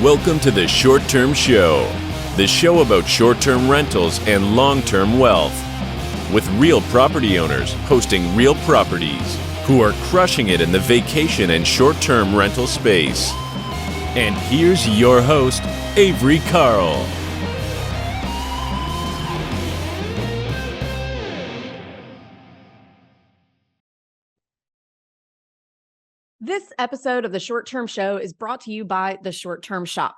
Welcome to the Short Term Show, the show about short-term rentals and long-term wealth, with real property owners hosting real properties who are crushing it in the vacation and short-term rental space. And here's your host, Avery Carl. This episode of the Short Term Show is brought to you by the Short Term Shop.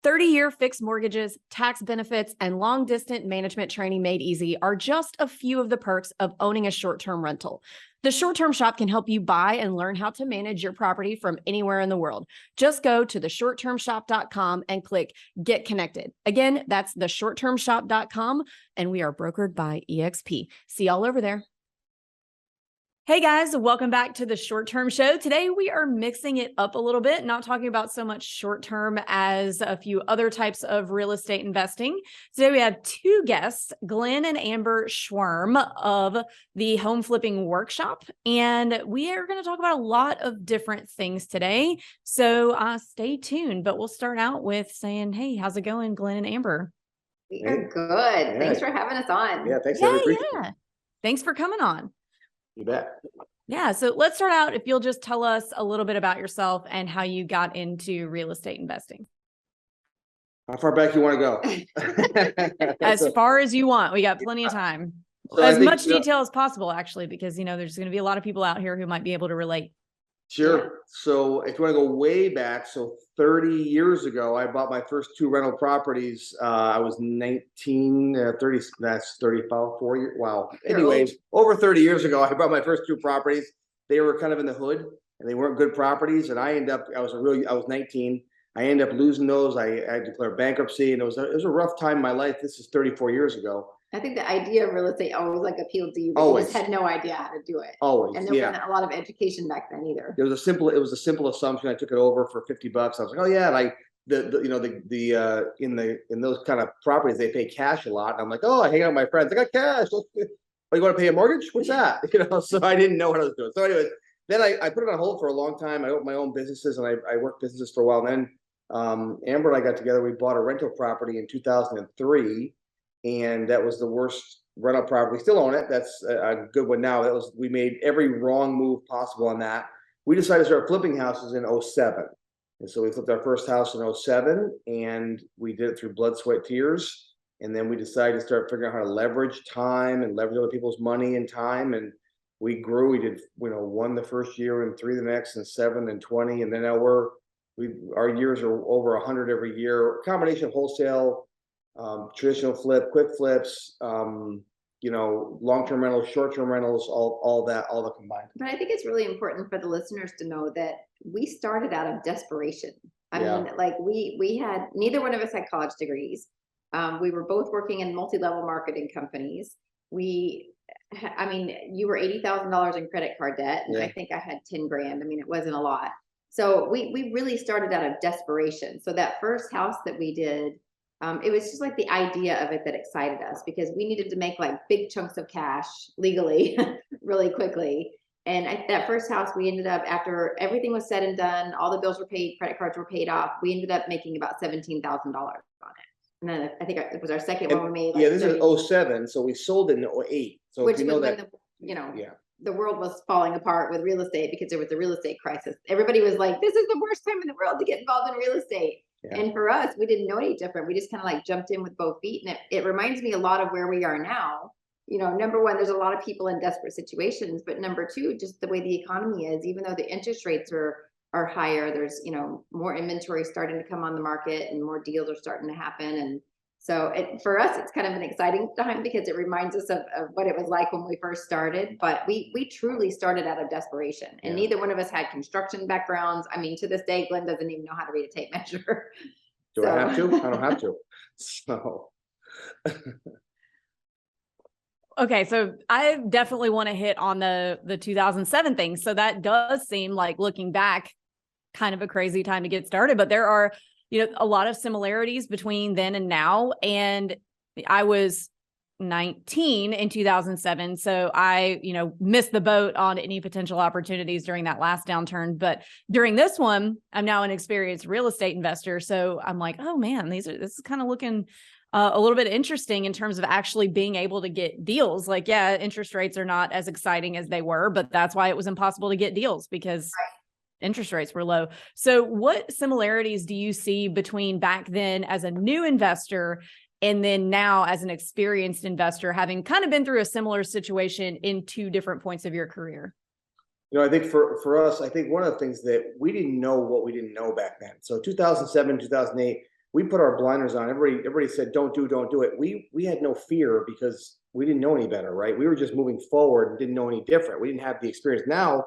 30-year fixed mortgages, tax benefits, and long-distance management training made easy are just a few of the perks of owning a short-term rental. The Short Term Shop can help you buy and learn how to manage your property from anywhere in the world. Just go to theshorttermshop.com and click Get Connected. Again, that's theshorttermshop.com, and we are brokered by EXP. See y'all over there. Hey guys, welcome back to the Short Term Show. Today we are mixing it up a little bit, not talking about so much short term as a few other types of real estate investing. Today we have two guests, Glenn and Amber Schworm of the Home Flipping Workshop, and we are going to talk about a lot of different things today. So stay tuned, but we'll start out with saying, hey, how's it going, Glenn and Amber? We are good. Thanks for having us on. Yeah, thanks. Thanks for coming on. You bet. Yeah. So let's start out. If you'll just tell us a little bit about yourself and how you got into real estate investing. How far back you want to go? As far as you want. We got plenty of time. So as much detail as possible, actually, because, there's going to be a lot of people out here who might be able to relate. Sure. Yeah. So if you want to go way back, so 30 years ago, I bought my first two rental properties. I was 19, 30, that's 35, 4 years. Wow. Anyways, over 30 years ago, I bought my first two properties. They were kind of in the hood and they weren't good properties. And I was 19. I ended up losing those. I declared bankruptcy, and it was a rough time in my life. This is 34 years ago. I think the idea of real estate always appealed to you, but you just had no idea how to do it. Always. And there wasn't a lot of education back then either. It was a simple assumption. I took it over for $50. I was like, oh yeah, like in those kind of properties they pay cash a lot. And I'm like, oh, I hang out with my friends. I got cash. Oh, you want to pay a mortgage? What's that? So I didn't know what I was doing. So anyways, then I put it on hold for a long time. I opened my own businesses and I worked businesses for a while. And then Amber and I got together. We bought a rental property in 2003. And that was the worst rental property. We still own it. That's a good one now. We made every wrong move possible on that. We decided to start flipping houses in 07. And so we flipped our first house in 07, and we did it through blood, sweat, tears. And then we decided to start figuring out how to leverage time and leverage other people's money and time. And we grew. We did, one the first year and three the next, and 7 and 20. And then now our years are over 100 every year. A combination of wholesale, traditional flip, quick flips, long-term rentals, short-term rentals, all the combined. But I think it's really important for the listeners to know that we started out of desperation. I mean, we had, neither one of us had college degrees. We were both working in multi-level marketing companies. You were $80,000 in credit card debt, and I think I had 10 grand. I mean, it wasn't a lot. So we really started out of desperation. So that first house that we did, it was just like the idea of it that excited us, because we needed to make like big chunks of cash legally really quickly. And that first house, we ended up, after everything was said and done, all the bills were paid, credit cards were paid off, we ended up making about $17,000 on it. And then I think it was our second one we made. This is 07, so we sold it in 08. So which was when the world was falling apart with real estate, because there was a real estate crisis. Everybody was like, this is the worst time in the world to get involved in real estate. Yeah. And for us, we didn't know any different. We just kind of jumped in with both feet. And it reminds me a lot of where we are now. Number one, there's a lot of people in desperate situations. But number two, just the way the economy is, even though the interest rates are higher, there's, more inventory starting to come on the market and more deals are starting to happen. And so for us, it's kind of an exciting time, because it reminds us of what it was like when we first started. But we truly started out of desperation, and neither one of us had construction backgrounds. I mean, to this day, Glenn doesn't even know how to read a tape measure. I have to? I don't have to. So. Okay, so I definitely want to hit on the 2007 thing. So that does seem like, looking back, kind of a crazy time to get started, but there are a lot of similarities between then and now. And I was 19 in 2007. So I, missed the boat on any potential opportunities during that last downturn. But during this one, I'm now an experienced real estate investor. So I'm like, oh man, this is kind of looking a little bit interesting in terms of actually being able to get deals. Like, yeah, interest rates are not as exciting as they were, but that's why it was impossible to get deals, because interest rates were low. So what similarities do you see between back then as a new investor and then now as an experienced investor, having kind of been through a similar situation in two different points of your career? I think for us, I think one of the things that we didn't know what we didn't know back then. So 2007, 2008, we put our blinders on. Everybody said, don't do it. We had no fear because we didn't know any better, right? We were just moving forward and didn't know any different. We didn't have the experience. Now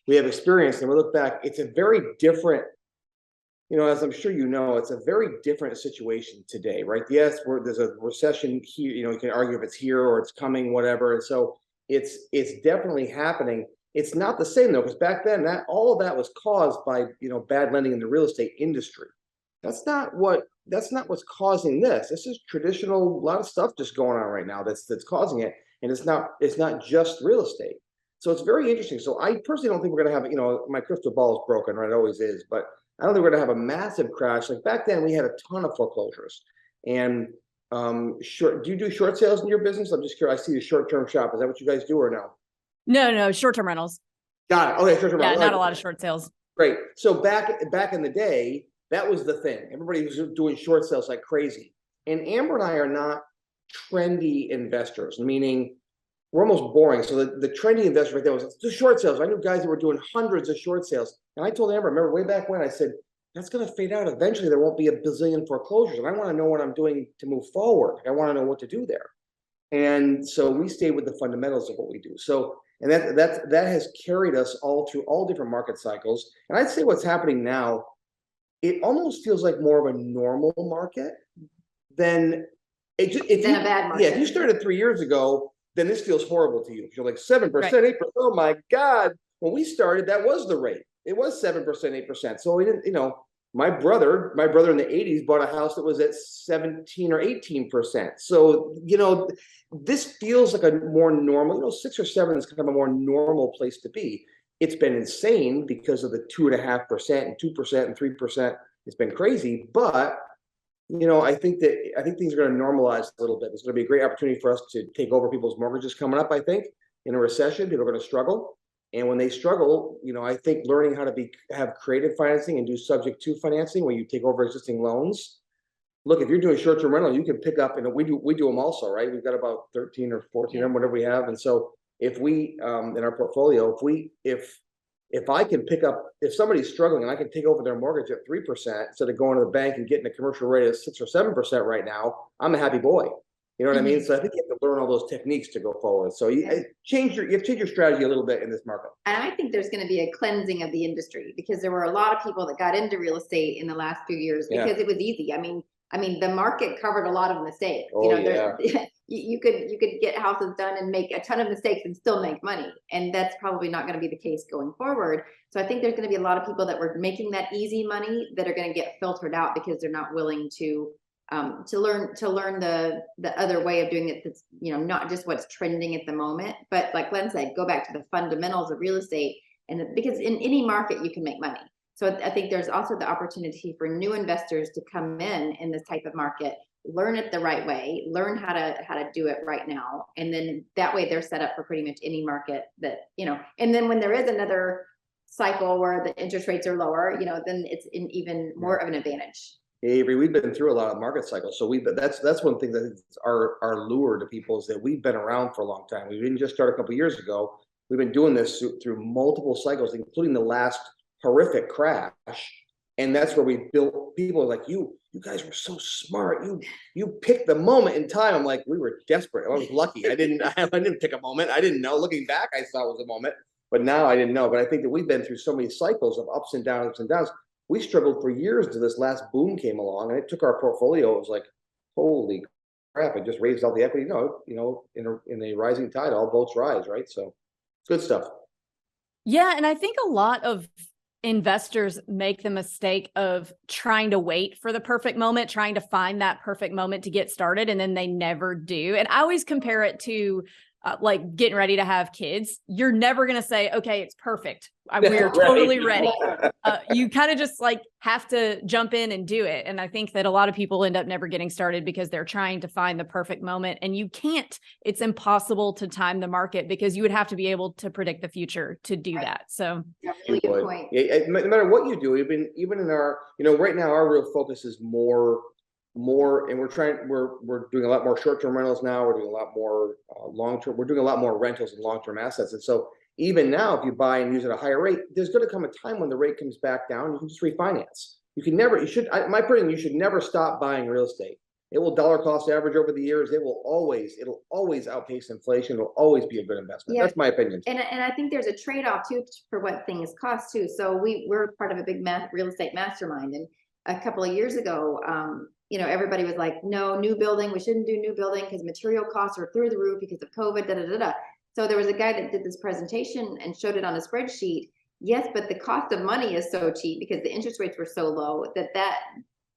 we have experience, and we look back, it's a very different, as I'm sure it's a very different situation today, right? Yes, there's a recession here, you can argue if it's here or it's coming, whatever. And so it's definitely happening. It's not the same though, because back then all of that was caused by, bad lending in the real estate industry. That's not what's causing this. This is traditional, a lot of stuff just going on right now that's causing it. And it's not just real estate. So it's very interesting. So I personally don't think we're going to have, my crystal ball is broken, right? It always is, but I don't think we're going to have a massive crash. Like back then we had a ton of foreclosures. And do you do short sales in your business? I'm just curious. I see the short-term shop. Is that what you guys do or no? No, short-term rentals. Got it. Okay, short-term rentals. Not a lot of short sales. Great. So back in the day, that was the thing. Everybody was doing short sales like crazy. And Amber and I are not trendy investors, meaning we're almost boring. So the trendy investor right there was the short sales. I knew guys that were doing hundreds of short sales. And I told Amber, remember way back when I said, that's going to fade out. Eventually there won't be a bazillion foreclosures. And I want to know what I'm doing to move forward. I want to know what to do there. And so we stayed with the fundamentals of what we do. So, and that has carried us all through all different market cycles. And I'd say what's happening now, it almost feels like more of a normal market than a bad market. Yeah, if you started 3 years ago, then this feels horrible to you. You're like 7%, 8%. Oh my God. When we started, that was the rate. It was 7%, 8%. So we didn't, my brother in the 80s bought a house that was at 17 or 18%. So, this feels like a more normal, 6 or 7 is kind of a more normal place to be. It's been insane because of the 2.5% and 2% and 3%. It's been crazy, but I think things are going to normalize a little bit. There's going to be a great opportunity for us to take over people's mortgages coming up. I think in a recession, people are going to struggle, and when they struggle, I think learning how to have creative financing and do subject to financing where you take over existing loans. Look, if you're doing short-term rental, you can pick up, and we do them also, right? We've got about 13 or 14 of them, whatever we have, and so. If we in our portfolio, if I can pick up, if somebody's struggling and I can take over their mortgage at 3% instead of going to the bank and getting a commercial rate of 6 or 7% right now, I'm a happy boy. You know what I mean? So I think you have to learn all those techniques to go forward. So you have to change your strategy a little bit in this market. And I think there's going to be a cleansing of the industry because there were a lot of people that got into real estate in the last few years because it was easy. I mean, the market covered a lot of mistakes. You could get houses done and make a ton of mistakes and still make money. And that's probably not going to be the case going forward. So I think there's going to be a lot of people that were making that easy money that are going to get filtered out because they're not willing to learn the other way of doing it. That's, not just what's trending at the moment, but like Glenn said, go back to the fundamentals of real estate. And because in any market you can make money. So I think there's also the opportunity for new investors to come in this type of market, learn it the right way, learn how to do it right now. And then that way they're set up for pretty much any market that, and then when there is another cycle where the interest rates are lower, then it's even more of an advantage. Avery, we've been through a lot of market cycles. So that's one thing that is our lure to people is that we've been around for a long time. We didn't just start a couple of years ago. We've been doing this through multiple cycles, including the last horrific crash. And that's where we built people like you guys were so smart. You picked the moment in time. I'm like, we were desperate. I was lucky. I didn't pick a moment. I didn't know. Looking back, I saw it was a moment, but now I didn't know. But I think that we've been through so many cycles of ups and downs. We struggled for years until this last boom came along, and it took our portfolio. It was like, holy crap! It just raised all the equity. No, in a rising tide, all boats rise, right? So, it's good stuff. Yeah, and I think a lot of investors make the mistake of trying to wait for the perfect moment, trying to find that perfect moment to get started, and then they never do. And I always compare it to like getting ready to have kids. You're never going to say, okay, it's perfect. We're totally ready. You kind of just like have to jump in and do it. And I think that a lot of people end up never getting started because they're trying to find the perfect moment, and you can't. It's impossible to time the market because you would have to be able to predict the future to do that. So really good point. Yeah, no matter what you do, even in our, right now, our real focus is more, and we're doing a lot more short-term rentals now. We're doing a lot more long-term. We're doing a lot more rentals and long-term assets. And so even now, if you buy and use at a higher rate, there's going to come a time when the rate comes back down. You can just refinance. My opinion, you should never stop buying real estate. It will dollar cost average over the years. It'll always outpace inflation. It'll always be a good investment. That's my opinion. And I think there's a trade-off too for what things cost too. So we're part of a big real estate mastermind, and a couple of years ago, everybody was like, no, new building. We shouldn't do new building because material costs are through the roof because of COVID, da, da, da, da. So there was a guy that did this presentation and showed it on a spreadsheet. Yes, but the cost of money is so cheap because the interest rates were so low that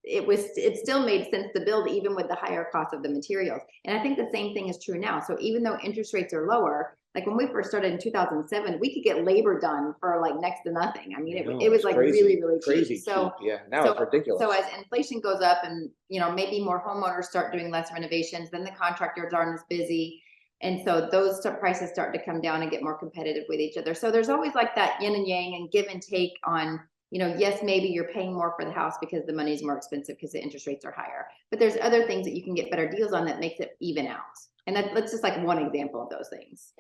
it still made sense to build even with the higher cost of the materials. And I think the same thing is true now. So even though interest rates are lower, like when we first started in 2007, we could get labor done for like next to nothing. I mean, it was like crazy, really, really crazy cheap. So yeah, now it's ridiculous. So as inflation goes up and, maybe more homeowners start doing less renovations, then the contractors aren't as busy. And so those prices start to come down and get more competitive with each other. So there's always like that yin and yang and give and take on, yes, maybe you're paying more for the house because the money's more expensive because the interest rates are higher. But there's other things that you can get better deals on that makes it even out. And that's just like one example of those things.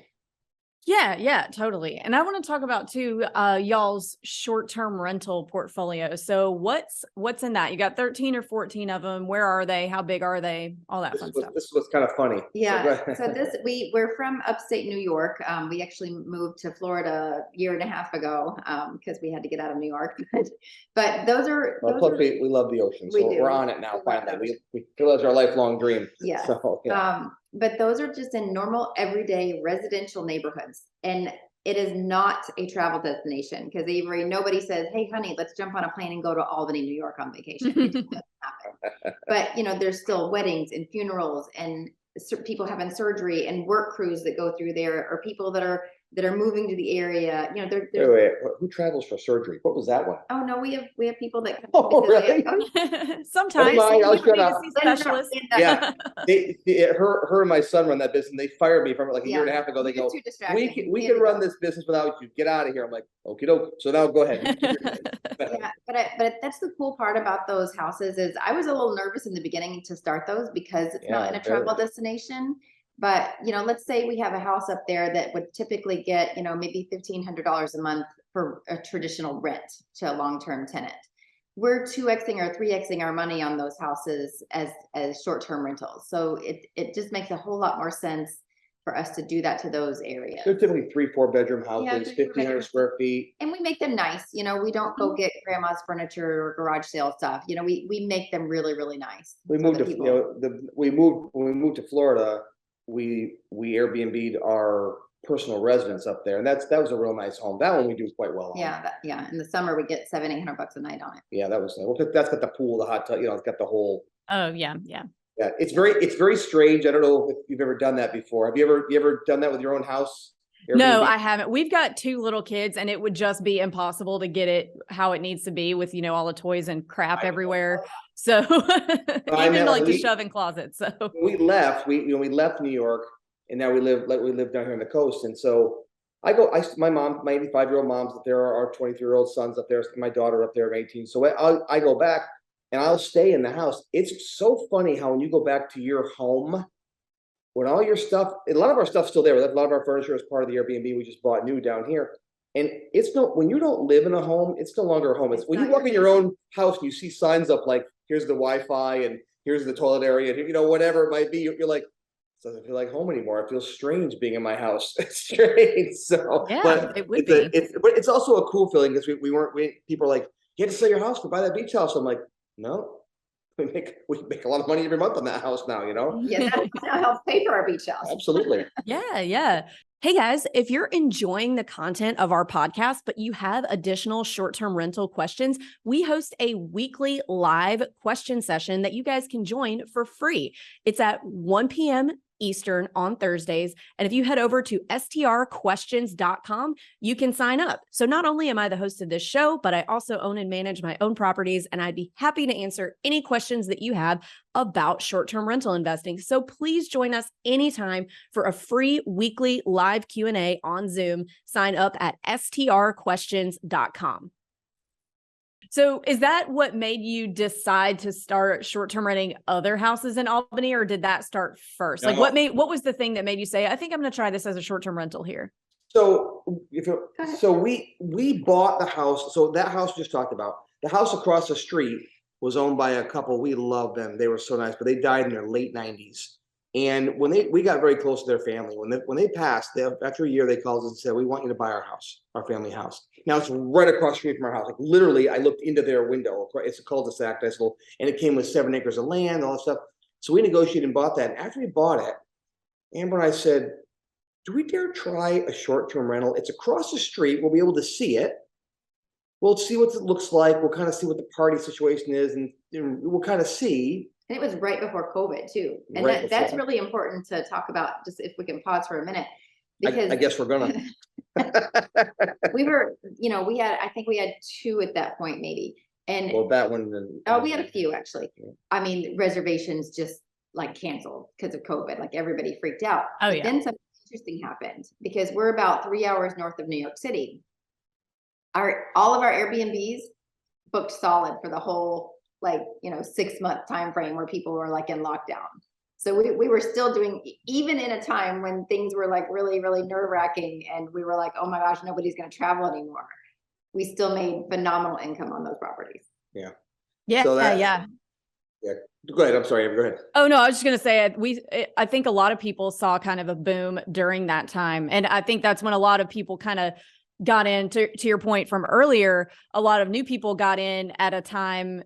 Yeah, totally. And I want to talk about too, y'all's short-term rental portfolio. So what's in that? You got 13 or 14 of them. Where are they? How big are they? All that fun stuff. This was kind of funny. Yeah. So we're from upstate New York. We actually moved to Florida a year and a half ago because we had to get out of New York. But those are. We love the ocean, so we're on it now. Finally, we feel it's our lifelong dream. Yeah. So, yeah. But those are just in normal, everyday residential neighborhoods. And it is not a travel destination because Avery, nobody says, hey, honey, let's jump on a plane and go to Albany, New York on vacation. It just doesn't happen. But, there's still weddings and funerals and people having surgery and work crews that go through there, or people that are moving to the area. Wait, who travels for surgery? What was that one? Oh no, we have people that come. Oh, really? Sometimes I'll shut up. Specialists. Yeah, her and my son run that business. They fired me from it like a year and a half ago. They go, we can run this business without you. Get out of here. I'm like, okie doke. So now go ahead. Yeah, but that's the cool part about those houses is I was a little nervous in the beginning to start those because it's not in a travel destination. But, let's say we have a house up there that would typically get, maybe $1,500 a month for a traditional rent to a long-term tenant. We're 2xing or 3xing our money on those houses as short-term rentals. So it just makes a whole lot more sense for us to do that to those areas. They're typically 3-4 bedroom houses, 1,500 square feet. And we make them nice. We don't go get grandma's furniture or garage sale stuff. We make them really, really nice. When we moved to Florida, we Airbnb'd our personal residence up there, and that was a real nice home. That one we do quite well on. Yeah. In the summer we get $700-800 a night on it. Yeah, that's got the pool, the hot tub. It's got the whole. Oh yeah. Yeah, it's very strange. I don't know if you've ever done that before. Have you ever done that with your own house? Airbnb? No, I haven't. We've got 2 little kids, and it would just be impossible to get it how it needs to be with all the toys and crap everywhere. So even like the shove-in closet. So we left. We left New York, and now we live down here on the coast. And so my 85-year-old mom's up there. Our 23-year-old son's up there. My daughter up there, 18. So I go back, and I'll stay in the house. It's so funny how when you go back to your home, when all your stuff, a lot of our stuff's still there. A lot of our furniture is part of the Airbnb we just bought new down here. And when you don't live in a home, it's no longer a home. It's when you walk in your own house and you see signs up like, here's the Wi-Fi and here's the toilet area, whatever it might be. You're like, it doesn't feel like home anymore. It feels strange being in my house. It's strange. So, yeah, but it would be. But it's also a cool feeling because people are like, you had to sell your house to buy that beach house. I'm like, no. We make a lot of money every month on that house now, Yeah, that helps pay for our beach house. Absolutely. Yeah. Hey guys, if you're enjoying the content of our podcast, but you have additional short-term rental questions, we host a weekly live question session that you guys can join for free. It's at 1 p.m. Eastern on Thursdays. And if you head over to strquestions.com, you can sign up. So not only am I the host of this show, but I also own and manage my own properties, and I'd be happy to answer any questions that you have about short-term rental investing. So please join us anytime for a free weekly live Q&A on Zoom. Sign up at strquestions.com. So is that what made you decide to start short-term renting other houses in Albany, or did that start first? Like what was the thing that made you say, I think I'm going to try this as a short-term rental here? So we bought the house. So that house we just talked about, the house across the street was owned by a couple. We loved them. They were so nice, but they died in their late 90s. And when we got very close to their family, when they passed, after a year, they called us and said, "We want you to buy our house, our family house." Now it's right across the street from our house. Like literally, I looked into their window. It's a cul-de-sac, nice little, and it came with 7 acres of land, all that stuff. So we negotiated and bought that. And after we bought it, Amber and I said, "Do we dare try a short-term rental? It's across the street. We'll be able to see it. We'll see what it looks like. We'll kind of see what the party situation is, and we'll kind of see." And it was right before COVID too. And that's really important to talk about, just if we can pause for a minute. Because I guess we're gonna. we were, I think we had 2 at that point, maybe. And well, that one. we had a few actually. I mean, reservations just like canceled because of COVID. Like everybody freaked out. Oh, yeah. Then something interesting happened because we're about 3 hours north of New York City. All of our Airbnbs booked solid for the whole 6-month time frame where people were like in lockdown. So we were still doing, even in a time when things were like really, really nerve-wracking and we were like, oh my gosh, nobody's going to travel anymore. We still made phenomenal income on those properties. Yeah. Yeah. So yeah. Go ahead. I'm sorry. Go ahead. Oh, no, I was just going to say, I think a lot of people saw kind of a boom during that time. And I think that's when a lot of people kind of got in, to your point from earlier, a lot of new people got in at a time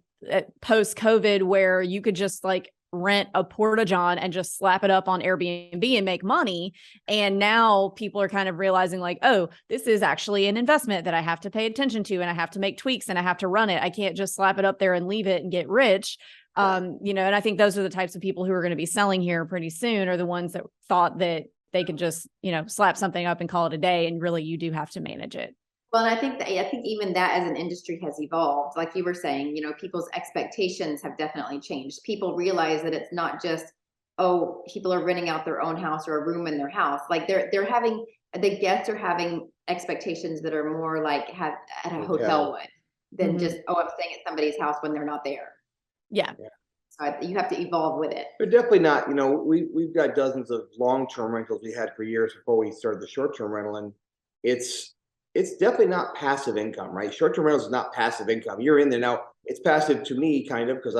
post-COVID where you could just like rent a porta-john and just slap it up on Airbnb and make money. And now people are kind of realizing like, oh, this is actually an investment that I have to pay attention to, and I have to make tweaks and I have to run it. I can't just slap it up there and leave it and get rich. And I think those are the types of people who are going to be selling here pretty soon, are the ones that thought that they could just, slap something up and call it a day. And really, you do have to manage it. Well, and I think even that as an industry has evolved. Like you were saying, people's expectations have definitely changed. People realize that it's not just, oh, people are renting out their own house or a room in their house. Like the guests are having expectations that are more like have at a hotel would than just, oh, I'm staying at somebody's house when they're not there. Yeah. So you have to evolve with it. But definitely not, we've got dozens of long-term rentals we had for years before we started the short-term rental. And it's definitely not passive income, right? Short-term rentals is not passive income. You're in there now. It's passive to me, kind of, because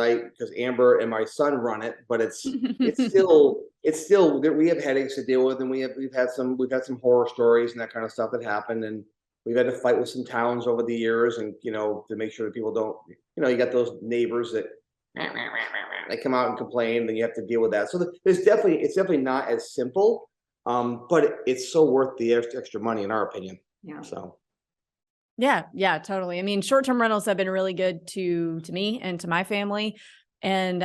Amber and my son run it, but it's still that we have headaches to deal with, and we've had some horror stories and that kind of stuff that happened, and we've had to fight with some towns over the years, and to make sure that people don't, you got those neighbors that they come out and complain, then you have to deal with that. So it's definitely not as simple, but it's so worth the extra money in our opinion. Yeah. So. Yeah, totally. I mean, short-term rentals have been really good to me and to my family. And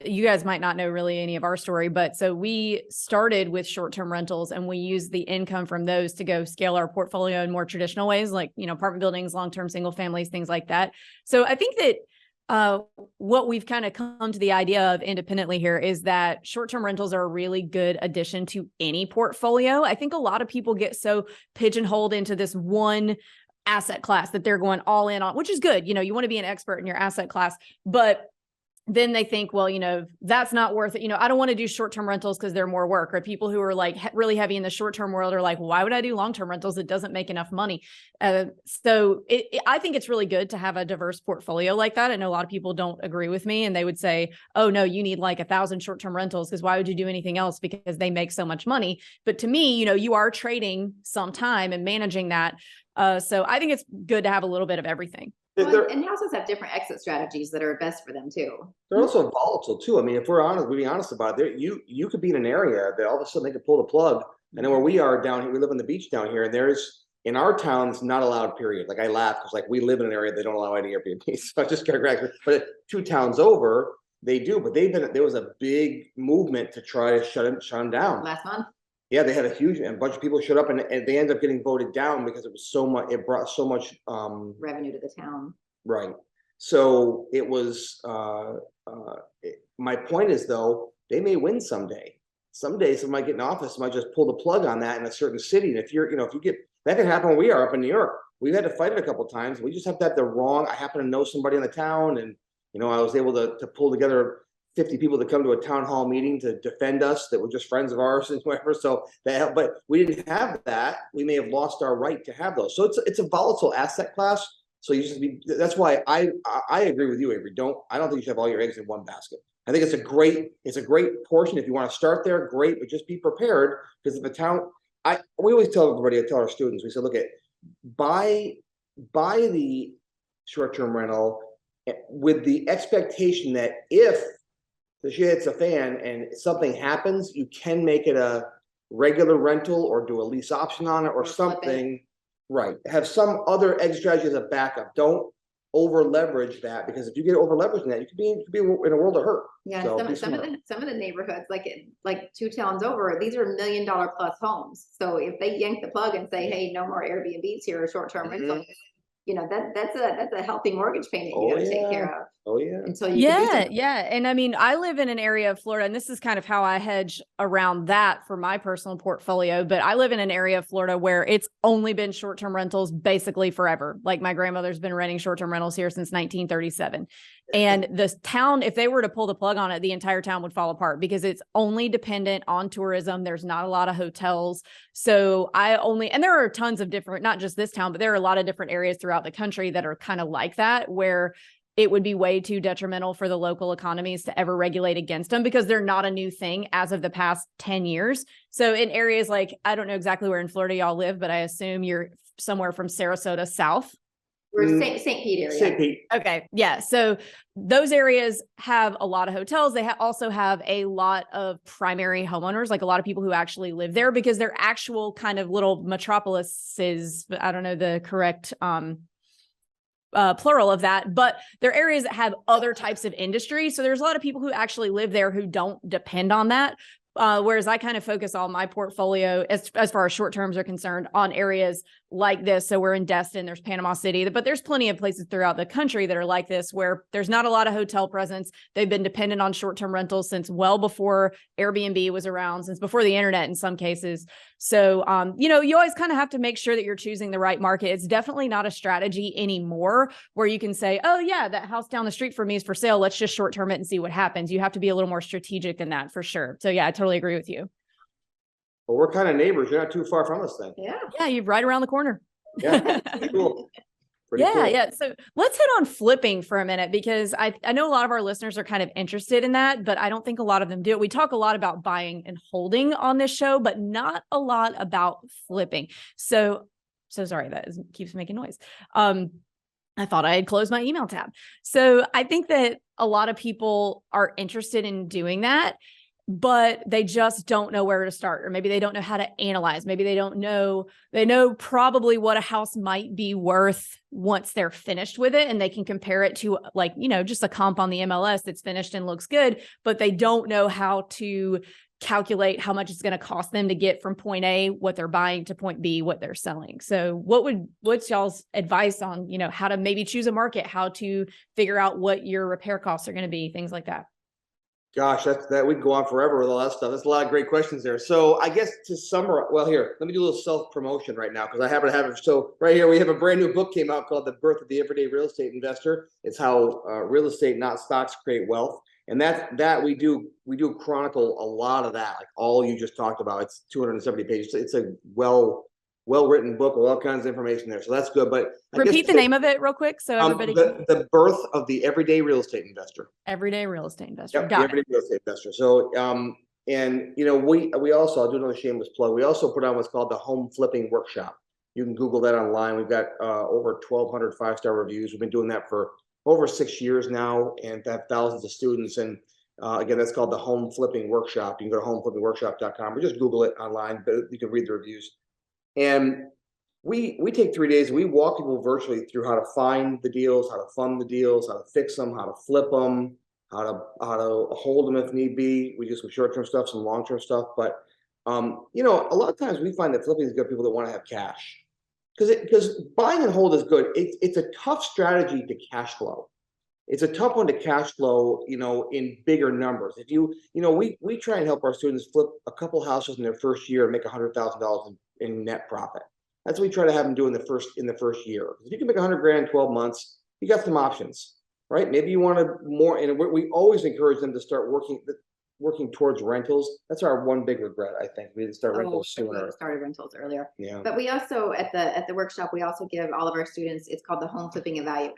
you guys might not know really any of our story, but so we started with short-term rentals and we used the income from those to go scale our portfolio in more traditional ways, like, apartment buildings, long-term single families, things like that. So I think that what we've kind of come to the idea of independently here is that short-term rentals are a really good addition to any portfolio. I think a lot of people get so pigeonholed into this one asset class that they're going all in on, which is good. You want to be an expert in your asset class, but then they think, well, that's not worth it. I don't want to do short-term rentals because they're more work. Or people who are like really heavy in the short-term world are like, why would I do long-term rentals? It doesn't make enough money. So I think it's really good to have a diverse portfolio like that. I know a lot of people don't agree with me and they would say, oh no, you need like 1,000 short-term rentals because why would you do anything else? Because they make so much money. But to me, you are trading some time and managing that. So I think it's good to have a little bit of everything. Well, and houses have different exit strategies that are best for them too. They're also volatile too. I mean, if we're honest about it, you could be in an area that all of a sudden they could pull the plug I know where we are down here, we live on the beach down here, and there's, in our town, it's not allowed, period. Like I laugh because like we live in an area they don't allow any Airbnb. So I just got corrected. But 2 towns over, they do. But there was a big movement to try to shut them down. Last month. Yeah, they had a bunch of people showed up, and they ended up getting voted down because it was so much. It brought so much revenue to the town. Right. So it was. My point is though, they may win someday. Someday somebody get in office might just pull the plug on that in a certain city. And if you get, that can happen when we are up in New York. We've had to fight it a couple of times. We just have to have the wrong. I happen to know somebody in the town, and I was able to pull together 50 people to come to a town hall meeting to defend us that were just friends of ours and whatever. So that, but we didn't have that. We may have lost our right to have those. So it's a volatile asset class. So you just that's why I agree with you, Avery. I don't think you should have all your eggs in one basket. I think it's a great portion. If you want to start there, great, but just be prepared, because if the town, we always tell everybody, I tell our students, we say, look, buy the short-term rental with the expectation that if the shit hits a fan and something happens, you can make it a regular rental or do a lease option on it or something. Right. Have some other exit strategy as a backup. Don't over leverage that, because if you get over leveraged in that, you could be in a world of hurt. Yeah, so some of the neighborhoods, like 2 towns over, these are $1 million plus homes. So if they yank the plug and say, hey, no more Airbnbs here or short-term rentals, that's a healthy mortgage payment you got to take care of. Oh yeah. Until you yeah. And I mean, I live in an area of Florida, and this is kind of how I hedge around that for my personal portfolio. But I live in an area of Florida where it's only been short-term rentals basically forever. Like my grandmother's been renting short-term rentals here since 1937. And the town, if they were to pull the plug on it, the entire town would fall apart because it's only dependent on tourism. There's not a lot of hotels. So and there are tons of different, not just this town, but there are a lot of different areas throughout the country that are kind of like that, where it would be way too detrimental for the local economies to ever regulate against them, because they're not a new thing as of the past 10 years. So in areas like, I don't know exactly where in Florida y'all live, but I assume you're somewhere from Sarasota south. We're St. Pete area. St. Pete. Okay. Yeah. So those areas have a lot of hotels. They also have a lot of primary homeowners, like a lot of people who actually live there, because they're actual kind of little metropolises. I don't know the correct plural of that, but they're areas that have other types of industry. So there's a lot of people who actually live there who don't depend on that. Whereas I kind of focus all my portfolio as far as short terms are concerned on areas like this. So we're in Destin, there's Panama City, but there's plenty of places throughout the country that are like this, where there's not a lot of hotel presence. They've been dependent on short-term rentals since well before Airbnb was around, since before the internet in some cases. So, you always kind of have to make sure that you're choosing the right market. It's definitely not a strategy anymore where you can say, oh yeah, that house down the street from me is for sale. Let's just short-term it and see what happens. You have to be a little more strategic than that for sure. So yeah, I totally agree with you. Well, we're kind of neighbors. You're not too far from us then. Yeah, you're right around the corner. Yeah, cool. Pretty cool. Yeah. So let's hit on flipping for a minute, because I know a lot of our listeners are kind of interested in that, but I don't think a lot of them do. We talk a lot about buying and holding on this show, but not a lot about flipping. So sorry, keeps making noise. I thought I had closed my email tab. So I think that a lot of people are interested in doing that, but they just don't know where to start, or maybe they don't know how to analyze. Maybe they know probably what a house might be worth once they're finished with it, and they can compare it to just a comp on the MLS that's finished and looks good, but they don't know how to calculate how much it's going to cost them to get from point A, what they're buying, to point B, what they're selling. So what's y'all's advice on, how to maybe choose a market, how to figure out what your repair costs are going to be, things like that? Gosh, that we'd go on forever with all that stuff. There's a lot of great questions there. So I guess to summarize, well, here, let me do a little self-promotion right now, because I happen to have it. So right here, we have a brand new book came out called The Birth of the Everyday Real Estate Investor. It's how real estate, not stocks, create wealth. And that we do chronicle a lot of that, like all you just talked about. It's 270 pages. It's a well-written book with all kinds of information there. So that's good. But repeat the name of it real quick, so everybody. The Birth of the Everyday Real Estate Investor. Everyday Real Estate Investor. Yep, Got it. Everyday Real Estate Investor. So, and we also, I'll do another shameless plug. We also put on what's called the Home Flipping Workshop. You can Google that online. We've got over 1,200 5-star reviews. We've been doing that for over 6 years now, and have thousands of students. And Again, that's called the Home Flipping Workshop. You can go to homeflippingworkshop.com or just Google it online, but you can read the reviews. And we take 3 days and we walk people virtually through how to find the deals, how to fund the deals, how to fix them, how to flip them, how to hold them if need be. We do some short-term stuff, some long-term stuff. But you know, a lot of times we find that flipping is good for people that want to have cash. Because buying and hold is good. It's a tough strategy to cash flow. It's a tough one to cash flow, you know, in bigger numbers. If you know, we try and help our students flip a couple houses in their first year and make $100,000 in net profit. That's what we try to have them do in the first year. If you can make 100 grand in 12 months, you got some options, right? Maybe you want to more, and we always encourage them to start working towards rentals. That's our one big regret. I think we didn't start rentals sooner. We started rentals earlier. Yeah. But we also at the workshop, we also give all of our students, it's called the Home Flipping Evaluator.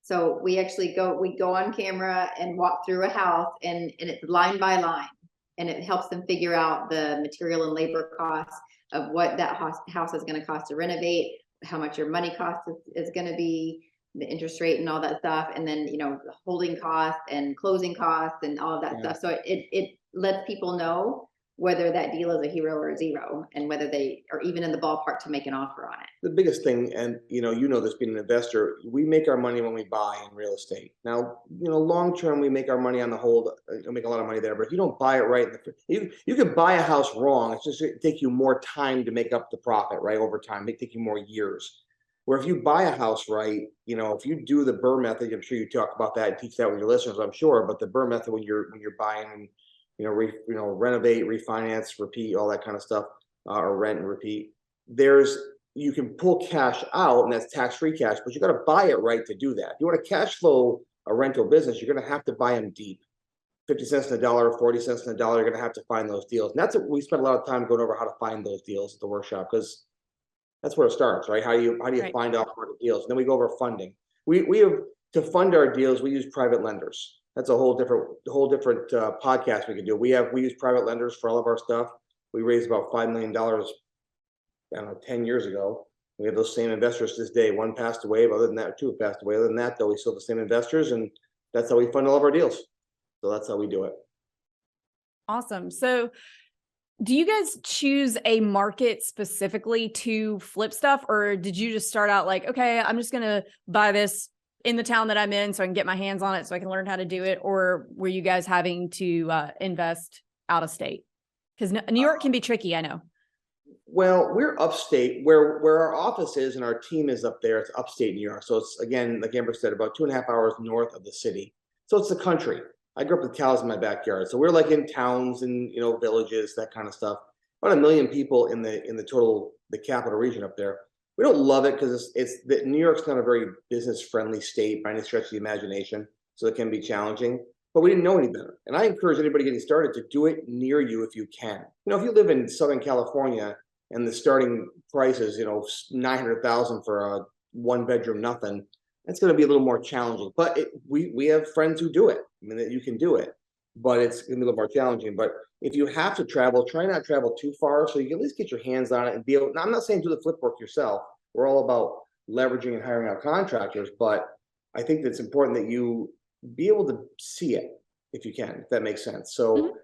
So we actually go on camera and walk through a house, and it's line by line, and it helps them figure out the material and labor costs of what that house is going to cost to renovate, how much your money cost is going to be, the interest rate and all that stuff, and then, you know, the holding costs and closing costs and all of that stuff. So it lets people know whether that deal is a hero or a zero, and whether they are even in the ballpark to make an offer on it. The biggest thing, and you know this being an investor, we make our money when we buy in real estate. Now, you know, long term, we make our money on the hold. You'll make a lot of money there, but if you don't buy it right, you can buy a house wrong. It's just it take you more time to make up the profit, right? Over time, it take you more years. Where if you buy a house right, you know, if you do the BRRRR method, I'm sure you talk about that and teach that with your listeners, I'm sure. But the BRRRR method, when you're buying, you know, renovate, refinance, repeat, all that kind of stuff, or rent and repeat. You can pull cash out, and that's tax-free cash, but you got to buy it right to do that. If you want to cash flow a rental business, you're going to have to buy them deep. 50 cents in a dollar, 40 cents in a dollar, you're going to have to find those deals. And that's what we spent a lot of time going over, how to find those deals at the workshop, because that's where it starts, right? How do you Right. find out market deals? And then we go over funding. We have, to fund our deals, we use private lenders. That's a whole different podcast we can do. We use private lenders for all of our stuff. We raised about $5 million, I don't know, 10 years ago. We have those same investors to this day. One passed away, but other than that, two have passed away. Other than that, though, we still have the same investors, and that's how we fund all of our deals. So that's how we do it. Awesome. So do you guys choose a market specifically to flip stuff, or did you just start out like, okay, I'm just going to buy this in the town that I'm in so I can get my hands on it so I can learn how to do it? Or were you guys having to invest out of state? Because New York can be tricky, I know. Well, we're upstate, where our office is and our team is up there. It's upstate New York. So it's, again, like Amber said, about 2.5 hours north of the city. So it's the country. I grew up with cows in my backyard. So we're like in towns and, you know, villages, that kind of stuff. About 1 million people in the capital region up there. We don't love it because New York's not a very business friendly state by any stretch of the imagination. So it can be challenging, but we didn't know any better. And I encourage anybody getting started to do it near you if you can. You know, if you live in Southern California and the starting price is, you know, $900,000 for a 1-bedroom nothing, it's going to be a little more challenging. But we have friends who do it. I mean, that you can do it, but it's going to be a little more challenging. But if you have to travel, try not to travel too far, so you can at least get your hands on it and be able. Now, I'm not saying do the flip work yourself. We're all about leveraging and hiring out contractors, but I think that it's important that you be able to see it if you can, if that makes sense. So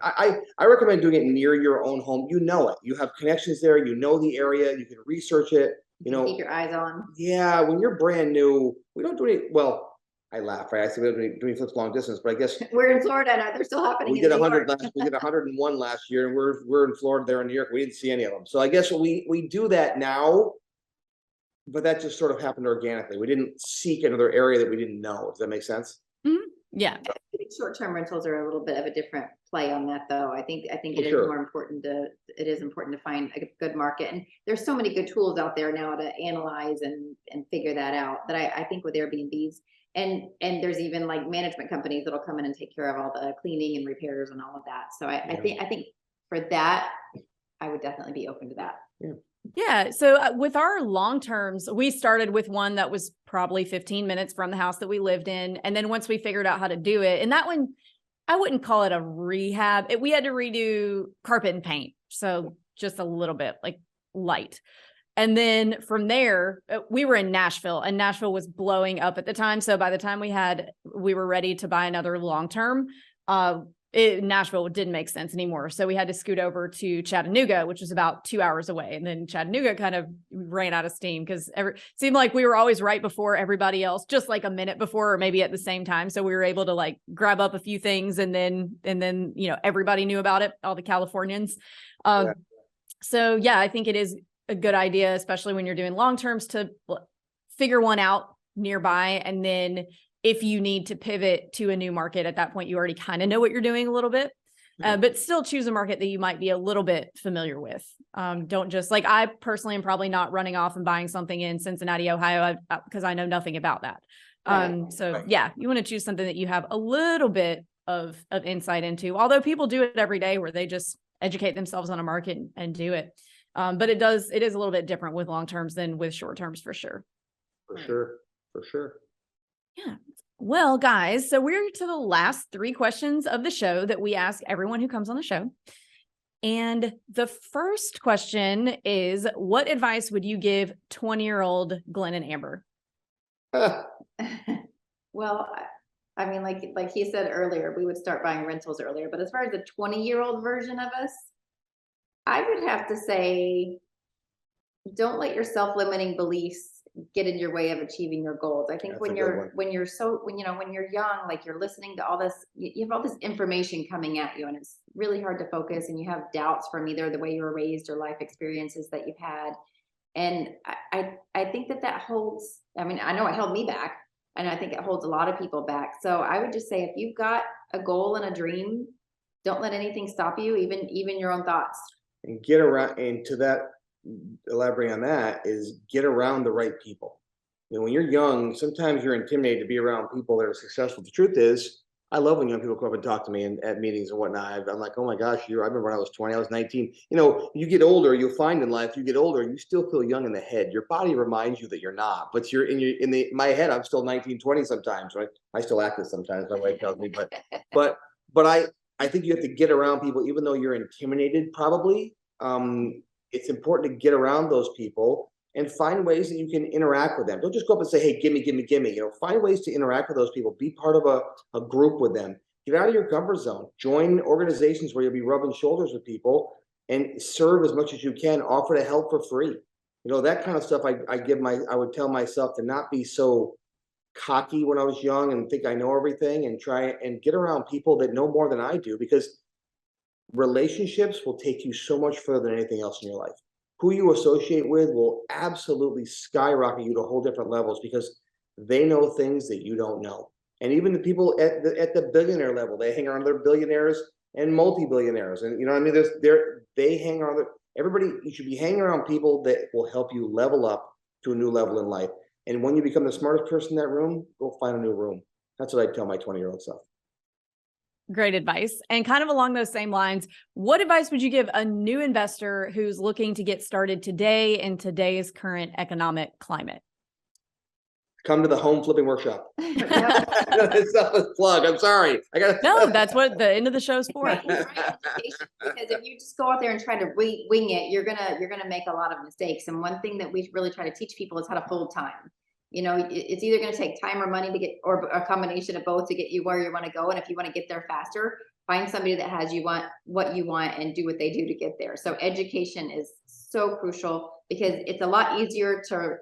I recommend doing it near your own home. You know it. You have connections there. You know the area. You can research it. You know, Keep your eyes on. Yeah, when you're brand new, we don't do any. Well, I laugh, right? I say we don't do any flips long distance, but I guess We're in Florida now. They're still happening. we did 100 last. We did 101 last year, and we're in Florida. They're in New York. We didn't see any of them. So I guess we do that now, but that just sort of happened organically. We didn't seek another area that we didn't know. Does that make sense? Yeah. I think short-term rentals are a little bit of a different play on that, though. I think it is more important to find a good market, and there's so many good tools out there now to analyze and figure that out. That I think with Airbnbs and there's even like management companies that'll come in and take care of all the cleaning and repairs and all of that. So I think for that, I would definitely be open to that. Yeah. Yeah. So with our long terms, we started with one that was probably 15 minutes from the house that we lived in. And then once we figured out how to do it, and that one, I wouldn't call it a rehab. We had to redo carpet and paint. So just a little bit, like light. And then from there, we were in Nashville, and Nashville was blowing up at the time. So by the time we were ready to buy another long term, Nashville didn't make sense anymore. So we had to scoot over to Chattanooga, which was about 2 hours away. And then Chattanooga kind of ran out of steam because it seemed like we were always right before everybody else, just like a minute before, or maybe at the same time. So we were able to like grab up a few things and then, everybody knew about it, all the Californians. So yeah, I think it is a good idea, especially when you're doing long terms, to figure one out nearby. And then if you need to pivot to a new market at that point, you already kind of know what you're doing a little bit, but still choose a market that you might be a little bit familiar with. Don't just like, I personally am probably not running off and buying something in Cincinnati, Ohio, because I know nothing about that. Yeah, you want to choose something that you have a little bit of insight into, although people do it every day where they just educate themselves on a market and do it. But it is a little bit different with long terms than with short terms for sure. For sure. Yeah. Well, guys, so we're to the last 3 questions of the show that we ask everyone who comes on the show. And the first question is, what advice would you give 20-year-old Glenn and Amber? Well, I mean, like he said earlier, we would start buying rentals earlier, but as far as the 20-year-old version of us, I would have to say, don't let your self-limiting beliefs get in your way of achieving your goals. I think when you're young, like you're listening to all this, you have all this information coming at you, and it's really hard to focus, and you have doubts from either the way you were raised or life experiences that you've had. And I think that holds, I mean, I know it held me back, and I think it holds a lot of people back. So I would just say, if you've got a goal and a dream, don't let anything stop you, even your own thoughts. And get around, and to that, elaborating on that, is get around the right people. When you're young, sometimes you're intimidated to be around people that are successful. The truth is, I love when young people come up and talk to me at meetings and whatnot. I'm like, oh my gosh, I remember when I was 20, I was 19. You get older, you'll find in life, you get older, you still feel young in the head. Your body reminds you that you're not, but you're in my head, I'm still 19, 20 sometimes, right? I still act this sometimes, my wife tells me, but I think you have to get around people, even though you're intimidated, probably. It's important to get around those people and find ways that you can interact with them. Don't just go up and say, hey, gimme. Find ways to interact with those people. Be part of a group with them. Get out of your comfort zone. Join organizations where you'll be rubbing shoulders with people and serve as much as you can. Offer to help for free. That kind of stuff I would tell myself to not be so cocky when I was young and think I know everything, and try and get around people that know more than I do, because relationships will take you so much further than anything else in your life. Who you associate with will absolutely skyrocket you to whole different levels, because they know things that you don't know. And even the people at the billionaire level, they hang around their billionaires and multi-billionaires. And they hang around everybody. You should be hanging around people that will help you level up to a new level in life. And when you become the smartest person in that room, go find a new room. That's what I tell my 20-year-old self. Great advice. And kind of along those same lines, what advice would you give a new investor who's looking to get started today in today's current economic climate? Come to the home flipping workshop. It's not a plug. I'm sorry. No, that's what the end of the show's for. Right, because if you just go out there and try to wing it, you're gonna make a lot of mistakes. And one thing that we really try to teach people is how to hold time. It's either going to take time or money to get, or a combination of both, to get you where you want to go. And if you want to get there faster, find somebody that has what you want and do what they do to get there. So education is so crucial, because it's a lot easier to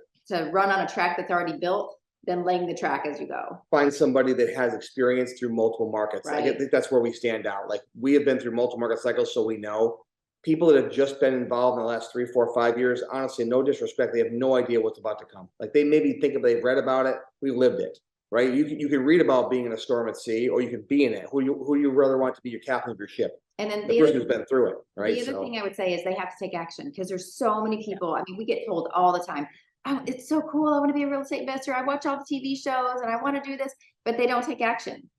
run on a track that's already built than laying the track as you go. Find somebody that has experience through multiple markets. Right. I think that's where we stand out. Like, we have been through multiple market cycles, so we know. People that have just been involved in the last 3, 4, 5 years, honestly, no disrespect, they have no idea what's about to come. Like, they maybe think they've read about it. We've lived it, right? You can read about being in a storm at sea, or you can be in it. Who you rather want to be your captain of your ship? And then the person who's been through it, right? The other thing I would say is they have to take action, because there's so many people. I mean, we get told all the time, oh, it's so cool, I want to be a real estate investor. I watch all the TV shows and I want to do this, but they don't take action.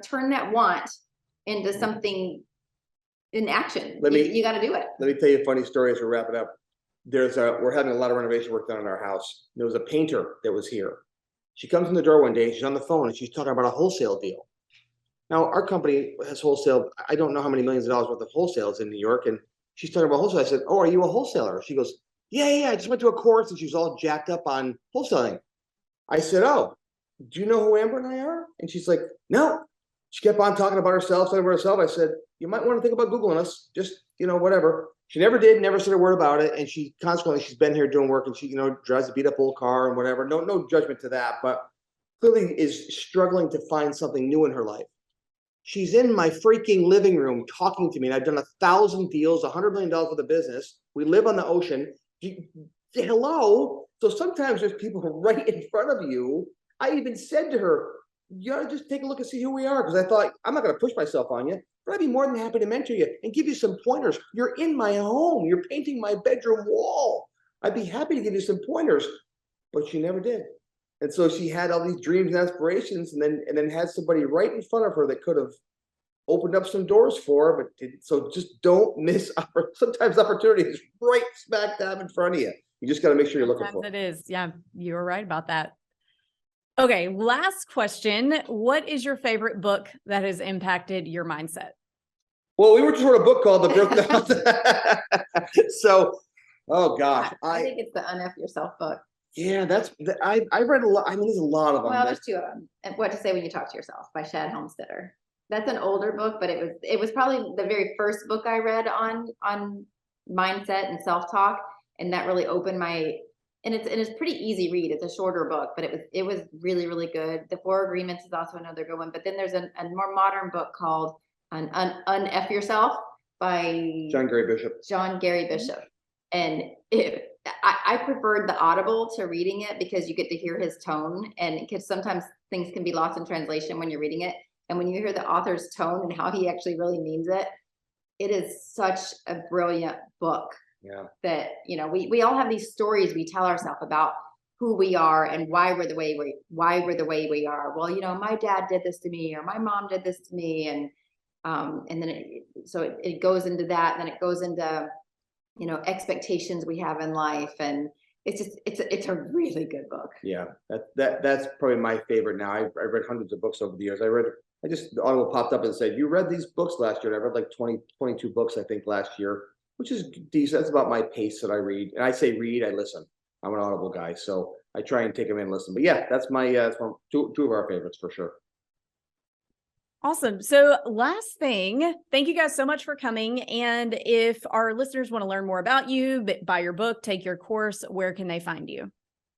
Turn that want into something in action. You got to do it. Let me tell you a funny story as we wrap it up. We're having a lot of renovation work done in our house. There was a painter that was here. She comes in the door one day, she's on the phone, and she's talking about a wholesale deal. Now, our company has wholesale. I don't know how many millions of dollars worth of wholesales in New York. And she's talking about wholesale. I said, oh, are you a wholesaler? She goes, yeah, I just went to a course, and she was all jacked up on wholesaling. I said, oh, do you know who Amber and I are? And she's like, no. She kept on talking about herself, talking about herself. I said, you might want to think about Googling us, just, whatever. She never did, never said a word about it. And she consequently, she's been here doing work, and she, drives a beat up old car and whatever. No judgment to that, but clearly is struggling to find something new in her life. She's in my freaking living room talking to me, and I've done 1,000 deals, $100 million for the business. We live on the ocean. Hello. So sometimes there's people right in front of you. I even said to her, you ought to just take a look and see who we are. Because I thought, I'm not going to push myself on you, but I'd be more than happy to mentor you and give you some pointers. You're in my home. You're painting my bedroom wall. I'd be happy to give you some pointers. But she never did. And so she had all these dreams and aspirations, and then had somebody right in front of her that could have opened up some doors for her, but didn't. So just don't miss. Sometimes opportunity is right smack dab in front of you. You just got to make sure you're looking for it. It is. Yeah, you were right about that. Okay, last question. What is your favorite book that has impacted your mindset? Well, we were just wrote a book called The Growth. So, oh gosh, I think it's the Unf Yourself book. Yeah, I read a lot. I mean, there's a lot of them. Well, there's two of them. And What to Say When You Talk to Yourself by Shad Homestetter. That's an older book, but it was probably the very first book I read on mindset and self-talk, and that really opened my. And it's pretty easy read. It's a shorter book, but it was really, really good. The Four Agreements is also another good one. But then there's a more modern book called Unf Yourself by John Gary Bishop. And I preferred the Audible to reading it, because you get to hear his tone, and because sometimes things can be lost in translation when you're reading it. And when you hear the author's tone and how he actually really means it, it is such a brilliant book. Yeah. That, we all have these stories we tell ourselves about who we are and why we're the way we are. Well, my dad did this to me, or my mom did this to me. And then it goes into that, and then it goes into, expectations we have in life. And it's a really good book. Yeah. That's probably my favorite now. I read hundreds of books over the years. The Audible popped up and said, you read these books last year. And I read like 22 books, I think, last year, which is decent. That's about my pace that I read. And I say read, I listen. I'm an Audible guy, so I try and take them in and listen. But yeah, that's my two of our favorites for sure. Awesome. So last thing, thank you guys so much for coming. And if our listeners want to learn more about you, buy your book, take your course, where can they find you?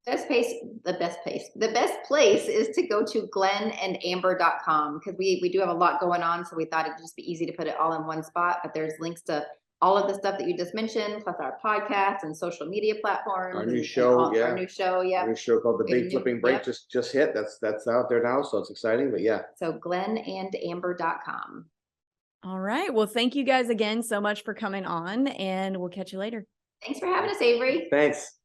The best place is to go to glennandamber.com, because we do have a lot going on. So we thought it'd just be easy to put it all in one spot, but there's links to all of the stuff that you just mentioned, plus our podcast and social media platforms. Our new show, yeah. Our new show, yeah. Our new show called The Big Flipping Break just hit. That's out there now, so it's exciting, but yeah. So glennandamber.com. All right. Well, thank you guys again so much for coming on, and we'll catch you later. Thanks for having us, Avery. Thanks.